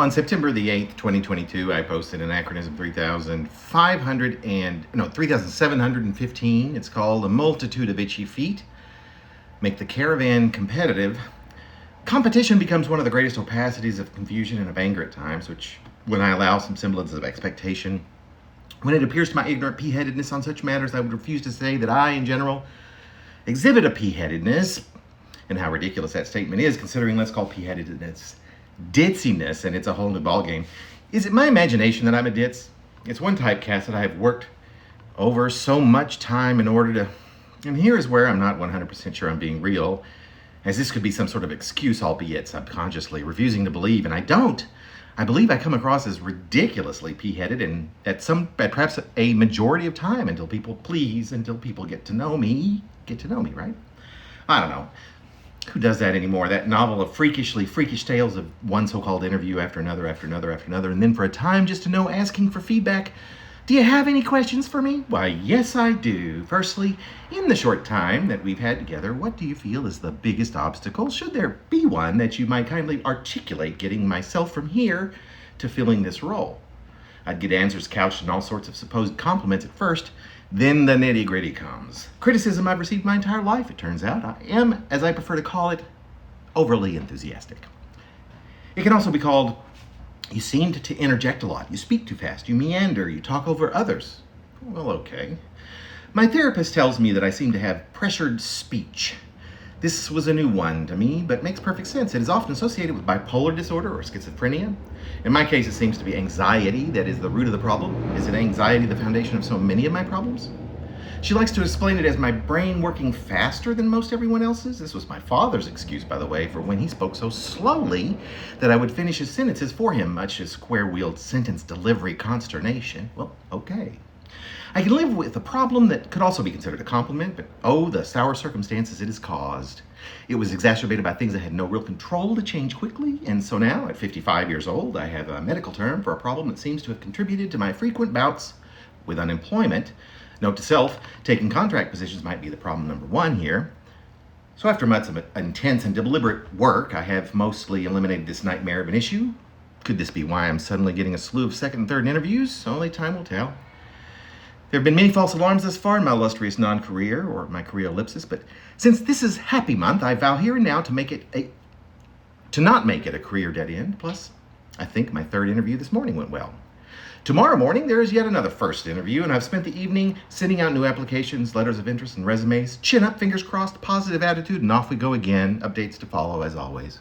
On September the 8th, 2022, I posted Anachronism 3715. It's called A Multitude of Itchy Feet Make the Caravan Competitive. Competition becomes one of the greatest opacities of confusion and of anger at times, which, when I allow some semblance of expectation, when it appears to my ignorant pea-headedness on such matters, I would refuse to say that I, in general, exhibit a pea-headedness. And how ridiculous that statement is, considering, let's call pea-headedness ditziness, and it's a whole new ballgame. Is it my imagination that I'm a ditz? It's one typecast that I have worked over so much time in order to... And here is where I'm not 100% sure I'm being real, as this could be some sort of excuse, albeit subconsciously, refusing to believe, and I don't. I believe I come across as ridiculously pea-headed, and at perhaps a majority of time, until people get to know me, right? I don't know. Who does that anymore? That novel of freakish tales of one so-called interview after another, and then for a time, just to know, asking for feedback. Do you have any questions for me? Why, yes, I do. Firstly, in the short time that we've had together, what do you feel is the biggest obstacle, should there be one, that you might kindly articulate getting myself from here to filling this role? I'd get answers couched in all sorts of supposed compliments at first, then the nitty-gritty comes. Criticism I've received my entire life, it turns out. I am, as I prefer to call it, overly enthusiastic. It can also be called, you seem to interject a lot, you speak too fast, you meander, you talk over others. Well, okay. My therapist tells me that I seem to have pressured speech. This was a new one to me, but makes perfect sense. It is often associated with bipolar disorder or schizophrenia. In my case, it seems to be anxiety that is the root of the problem. Is it anxiety the foundation of so many of my problems? She likes to explain it as my brain working faster than most everyone else's. This was my father's excuse, by the way, for when he spoke so slowly that I would finish his sentences for him, much as square-wheeled sentence delivery consternation. Well, okay. I can live with a problem that could also be considered a compliment, but oh, the sour circumstances it has caused. It was exacerbated by things I had no real control to change quickly, and so now, at 55 years old, I have a medical term for a problem that seems to have contributed to my frequent bouts with unemployment. Note to self, taking contract positions might be the problem number one here. So after months of intense and deliberate work, I have mostly eliminated this nightmare of an issue. Could this be why I'm suddenly getting a slew of second and third interviews? Only time will tell. There have been many false alarms thus far in my illustrious non-career, or my career ellipsis, but since this is Happy Month, I vow here and now to not make it a career dead end. Plus, I think my third interview this morning went well. Tomorrow morning, there is yet another first interview, and I've spent the evening sending out new applications, letters of interest, and resumes. Chin up, fingers crossed, positive attitude, and off we go again. Updates to follow, as always.